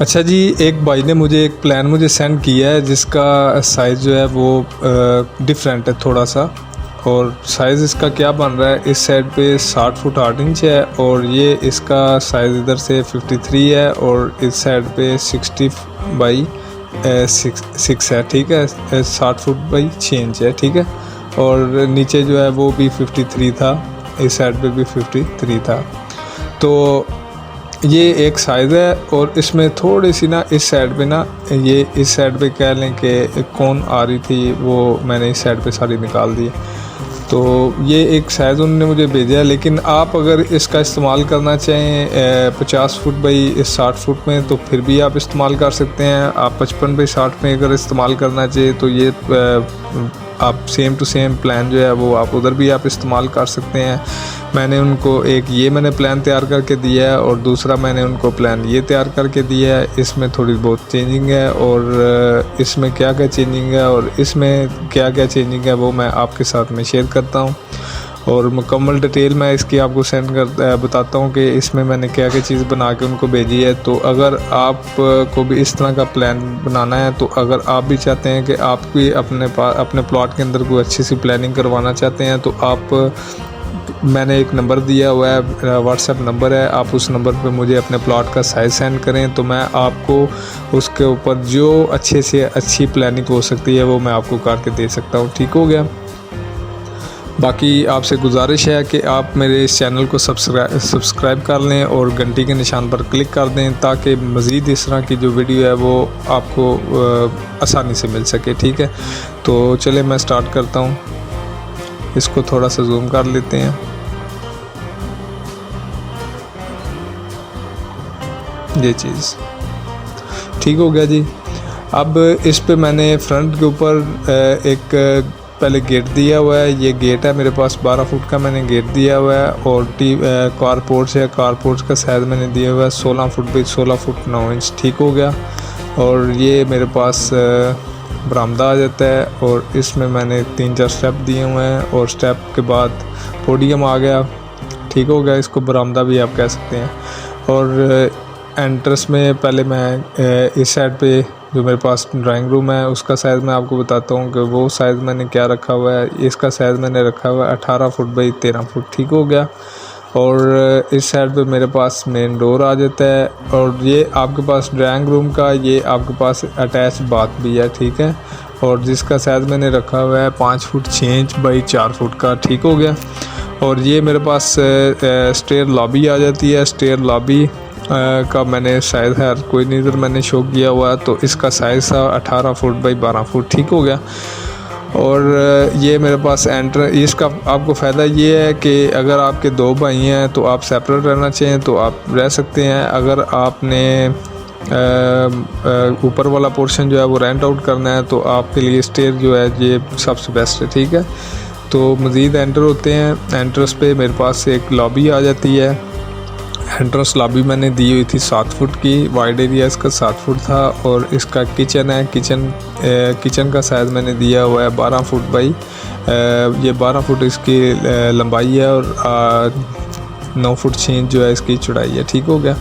अच्छा जी, एक भाई ने मुझे एक प्लान सेंड किया है जिसका साइज़ जो है वो डिफरेंट है थोड़ा सा। और साइज़ इसका क्या बन रहा है, इस साइड पे 60 फुट 8 इंच है और ये इसका साइज़ इधर से 53 है और इस साइड पे 60 बाई 6 है, ठीक है। 60 फुट बाई 6 इंच है, ठीक है। और नीचे जो है वो भी 53 था, इस साइड पे भी 53 था। तो ये एक साइज़ है और इसमें थोड़ी सी ना इस साइड पे ना, ये इस साइड पे कह लें कि कौन आ रही थी वो मैंने इस साइड पे सारी निकाल दी। तो ये एक साइज़ उन्होंने मुझे भेजा है, लेकिन आप अगर इसका इस्तेमाल करना चाहें 50 फुट बाई 60 फुट में तो फिर भी आप इस्तेमाल कर सकते हैं। आप 55 बाई 60 में अगर इस्तेमाल करना चाहिए तो ये आप सेम टू सेम प्लान जो है वो आप उधर भी आप इस्तेमाल कर सकते हैं। मैंने उनको एक ये मैंने प्लान तैयार करके दिया है और दूसरा मैंने उनको प्लान ये तैयार करके दिया है। इसमें थोड़ी बहुत चेंजिंग है और इसमें क्या क्या चेंजिंग है और इसमें क्या क्या चेंजिंग है वो मैं आपके साथ में शेयर करता हूँ और मुकम्मल डिटेल मैं इसकी आपको बताता हूँ कि इसमें मैंने क्या क्या चीज़ बना के उनको भेजी है। तो अगर आप को भी इस तरह का प्लान बनाना है, तो अगर आप भी चाहते हैं कि आप भी अपने प्लॉट के अंदर कोई अच्छी सी प्लानिंग करवाना चाहते हैं, तो आप मैंने एक नंबर दिया हुआ है, व्हाट्सएप नंबर है, आप उस नंबर पे मुझे अपने प्लॉट का साइज़ सेंड करें तो मैं आपको उसके ऊपर जो अच्छे से अच्छी प्लानिंग हो सकती है वो मैं आपको करके दे सकता हूँ। ठीक हो गया। बाकी आपसे गुजारिश है कि आप मेरे इस चैनल को सब्सक्राइब कर लें और घंटी के निशान पर क्लिक कर दें ताकि मज़ीद इस तरह की जो वीडियो है वो आपको आसानी से मिल सके। ठीक है, तो चलिए मैं स्टार्ट करता हूँ। इसको थोड़ा सा जूम कर लेते हैं। ये चीज़ ठीक हो गया जी। अब इस पे मैंने फ्रंट के ऊपर एक पहले गेट दिया हुआ है। ये गेट है मेरे पास 12 फुट का मैंने गेट दिया हुआ है और कार पोर्च है। कार पोर्च का साइज़ मैंने दिया हुआ है 16 फुट बाई 16 फुट 9 इंच। ठीक हो गया। और ये मेरे पास बरामदा आ जाता है और इसमें मैंने 3-4 स्टेप दिए हुए हैं और स्टेप के बाद पोडियम आ गया। ठीक हो गया, इसको बरामदा भी आप कह सकते हैं। और एंट्रेंस में पहले मैं इस साइड पे जो मेरे पास ड्राइंग रूम है उसका साइज़ मैं आपको बताता हूँ कि वो साइज़ मैंने क्या रखा हुआ है। इसका साइज़ मैंने रखा हुआ है 18 फुट बाई 13 फुट। ठीक हो गया। और इस साइड पे मेरे पास मेन डोर आ जाता है और ये आपके पास ड्राइंग रूम का ये आपके पास अटैच बाथ भी है। ठीक है, और जिसका साइज़ मैंने रखा हुआ है 5 फुट 6 इंच बाई 4 फुट का। ठीक हो गया। और ये मेरे पास स्टेयर लॉबी आ जाती है। स्टेयर लॉबी का मैंने साइज़ है कोई नहीं इधर मैंने शो किया हुआ है, तो इसका साइज़ था 18 फुट बाई 12 फुट। ठीक हो गया। और ये मेरे पास इसका आपको फ़ायदा ये है कि अगर आपके 2 भाई हैं तो आप सेपरेट रहना चाहें तो आप रह सकते हैं। अगर आपने ऊपर वाला पोर्शन जो है वो रेंट आउट करना है तो आपके लिए स्टेयर जो है ये सबसे बेस्ट है। ठीक है, तो मज़ीद एंटर होते हैं। एंट्रेंस पे मेरे पास एक लॉबी आ जाती है। एंट्रेंस लॉबी मैंने दी हुई थी 7 फुट की, वाइड एरिया इसका 7 फुट था। और इसका किचन है, किचन का साइज़ मैंने दिया हुआ है 12 फुट बाई ये 12 फुट इसकी लंबाई है और 9 फुट 6 इंच जो है इसकी चौड़ाई है। ठीक हो गया।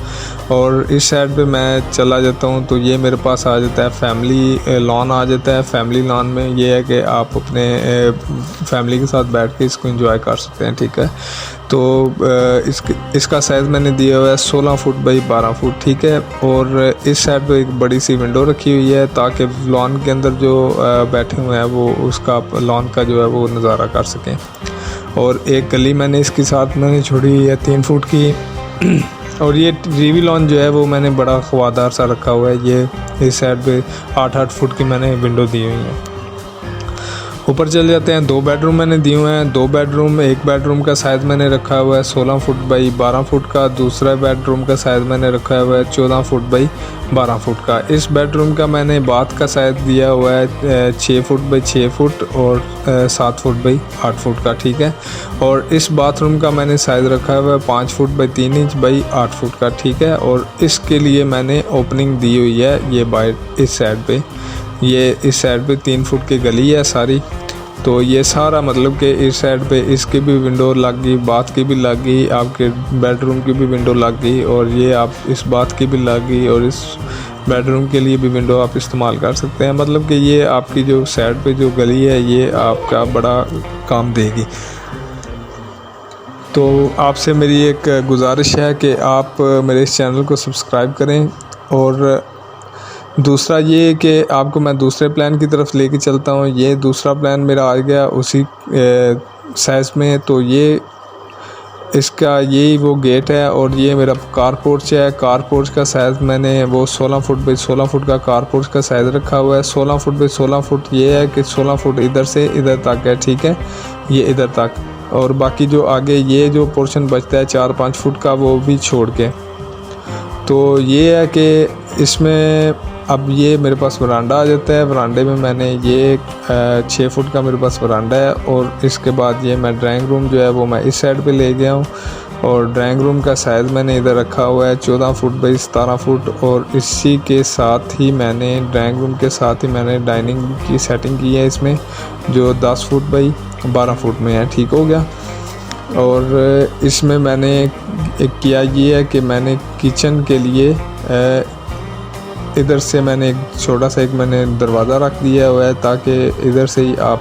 और इस साइड पे मैं चला जाता हूँ तो ये मेरे पास आ जाता है फैमिली लॉन आ जाता है। फैमिली लॉन में ये है कि आप अपने फैमिली के साथ बैठ के इसको एंजॉय कर सकते हैं। ठीक है, तो इसका साइज़ मैंने दिया हुआ है 16 फुट बाई 12 फुट। ठीक है, और इस साइड पे एक बड़ी सी विंडो रखी हुई है ताकि लॉन के अंदर जो बैठे हुए हैं वो उसका लॉन का जो है वो नज़ारा कर सकें। और एक गली मैंने इसके साथ मैंने छोड़ी हुई है 3 फुट की। और ये टीवी लॉन जो है वो मैंने बड़ा ख़वादार सा रखा हुआ है। ये इस साइड पे 8-8 फुट की मैंने विंडो दी हुई है। ऊपर चल जाते हैं। 2 बेडरूम मैंने दिए हुए हैं। 2 बेडरूम, एक बेडरूम का साइज़ मैंने रखा हुआ है 16 फुट बाई 12 फुट का। दूसरा बेडरूम का साइज़ मैंने रखा हुआ है 14 फुट बाई 12 फुट का। इस बेडरूम का मैंने बाथ का साइज़ दिया हुआ है 6 फुट बाई 6 फुट और 7 फुट बाई 8 फुट का। ठीक है, और इस बाथरूम का मैंने साइज़ रखा हुआ है 5 foot by 3 inch by 8 foot का। ठीक है, और इसके लिए मैंने ओपनिंग दी हुई है ये बाहर इस साइड पे, ये इस साइड पे 3 फुट की गली है सारी। तो ये सारा मतलब कि इस साइड पे इसकी भी विंडो लग गई, बाथ की भी लग गई, आपके बेडरूम की भी विंडो लग गई, और ये आप इस बाथ की भी लग गई, और इस बेडरूम के लिए भी विंडो आप इस्तेमाल कर सकते हैं। मतलब कि ये आपकी जो साइड पे जो गली है ये आपका बड़ा काम देगी। तो आपसे मेरी एक गुजारिश है कि आप मेरे इस चैनल को सब्सक्राइब करें, और दूसरा ये कि आपको मैं दूसरे प्लान की तरफ लेके चलता हूँ। ये दूसरा प्लान मेरा आ गया उसी साइज़ में। तो ये इसका यही वो गेट है, और ये मेरा कार पोर्च है। कार पोर्च का साइज़ मैंने वो 16 फुट बाई 16 फुट का कार पोर्च का साइज़ रखा हुआ है। 16 फुट बाई 16 फुट ये है कि 16 फुट इधर से इधर तक है, ठीक है, ये इधर तक, और बाकी जो आगे ये जो पोर्शन बचता है 4-5 फुट का वो भी छोड़ के। तो ये है कि इसमें अब ये मेरे पास वरांडा आ जाता है। वरांडे में मैंने ये 6 फुट का मेरे पास वरांडा है, और इसके बाद ये मैं ड्राइंग रूम जो है वो मैं इस साइड पे ले गया हूँ, और ड्राइंग रूम का साइज़ मैंने इधर रखा हुआ है 14 फुट बाई 17 फुट, और इसी के साथ ही मैंने ड्राइंग रूम के साथ ही मैंने डाइनिंग की सेटिंग की है इसमें, जो 10 फुट बाई 12 फुट में है, ठीक हो गया। और इसमें मैंने एक किया ये है कि मैंने किचन के लिए इधर से मैंने एक छोटा सा एक मैंने दरवाज़ा रख दिया हुआ है, ताकि इधर से ही आप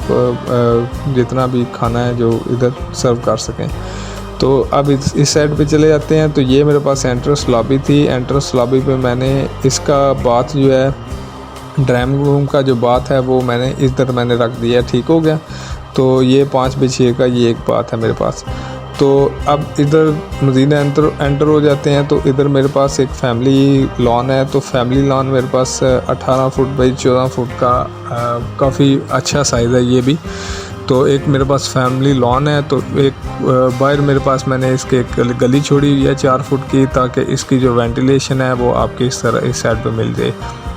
जितना भी खाना है जो इधर सर्व कर सकें। तो अब इस साइड पे चले जाते हैं। तो ये मेरे पास एंट्रेंस लॉबी थी। एंट्रेंस लॉबी पे मैंने इसका बाथ जो है, ड्राइंग रूम का जो बाथ है वो मैंने इधर मैंने रख दिया, ठीक हो गया। तो ये 5 बाई 6 का ये एक बाथ है मेरे पास। तो अब इधर मज़ीद एंटर हो जाते हैं। तो इधर मेरे पास एक फैमिली लॉन है। तो फैमिली लॉन मेरे पास 18 फुट बाई 14 फुट का काफ़ी अच्छा साइज़ है ये भी। तो एक मेरे पास फैमिली लॉन है। तो एक बाहर मेरे पास मैंने इसके एक गली छोड़ी हुई है 4 फुट की, ताकि इसकी जो वेंटिलेशन है वो आपके इस तरह इस साइड पे मिल जाए।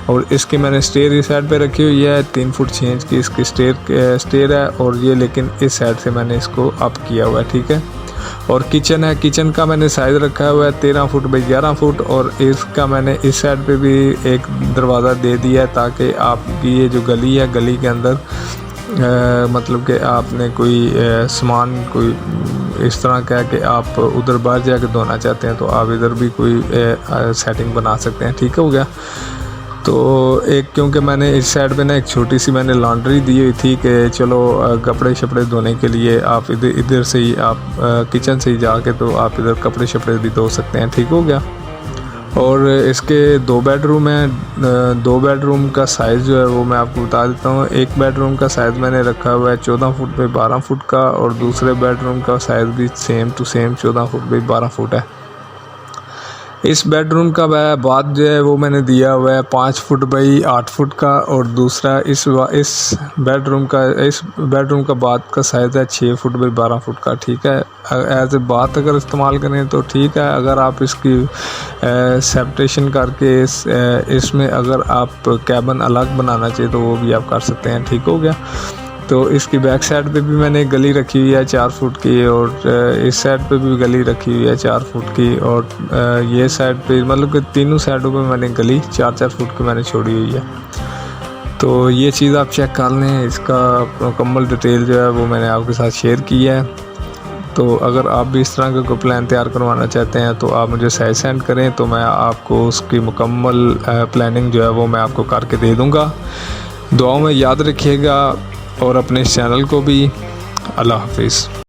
और इसकी मैंने स्टेयर इस साइड पे रखी हुई है, 3 फुट 6 इंच की इसकी स्टेयर है, और ये लेकिन इस साइड से मैंने इसको अप किया हुआ है, ठीक है। और किचन है, किचन का मैंने साइज़ रखा हुआ है 13 फुट बाई 11 फुट, और इसका मैंने इस साइड पे भी एक दरवाज़ा दे दिया है, ताकि आपकी ये जो गली है, गली के अंदर मतलब कि आपने कोई सामान कोई इस तरह का है कि आप उधर बाहर जाके धोना चाहते हैं, तो आप इधर भी कोई सेटिंग बना सकते हैं, ठीक हो गया। तो एक क्योंकि मैंने इस साइड पे ना एक छोटी सी मैंने लॉन्ड्री दी हुई थी कि चलो कपड़े शपड़े धोने के लिए आप इधर से ही आप किचन से ही जाके तो आप इधर कपड़े शपड़े भी धो सकते हैं, ठीक हो गया। और इसके 2 बेडरूम हैं। 2 बेडरूम का साइज़ जो है वो मैं आपको बता देता हूँ। एक बेडरूम का साइज़ मैंने रखा हुआ है 14 फुट बाई 12 फुट का, और दूसरे बेडरूम का साइज़ भी same to same 14 foot by 12 foot है। इस बेडरूम का बाथ जो है वो मैंने दिया हुआ है 5 फुट बाई 8 फुट का, और दूसरा इस बेडरूम का बाथ का साइज़ है 6 फुट बाई 12 फुट का, ठीक है। एज ए बाथ अगर इस्तेमाल करें तो ठीक है, अगर आप इसकी सेपरेशन करके इसमें अगर आप कैबिन अलग बनाना चाहिए तो वो भी आप कर सकते हैं, ठीक हो गया। तो इसकी बैक साइड पे भी मैंने गली रखी हुई है 4 फुट की, और इस साइड पे भी गली रखी हुई है 4 फुट की, और ये साइड पे मतलब कि तीनों साइडों पे मैंने गली 4-4 फुट की मैंने छोड़ी हुई है। तो ये चीज़ आप चेक कर लें, इसका मुकम्मल डिटेल जो है वो मैंने आपके साथ शेयर की है। तो अगर आप भी इस तरह का कोई प्लान तैयार करवाना चाहते हैं तो आप मुझे साइज सेंड करें, तो मैं आपको उसकी मुकम्मल प्लानिंग जो है वो मैं आपको करके दे दूँगा। दुआओं में याद रखिएगा, और अपने इस चैनल को भी। अल्लाह हाफिज़।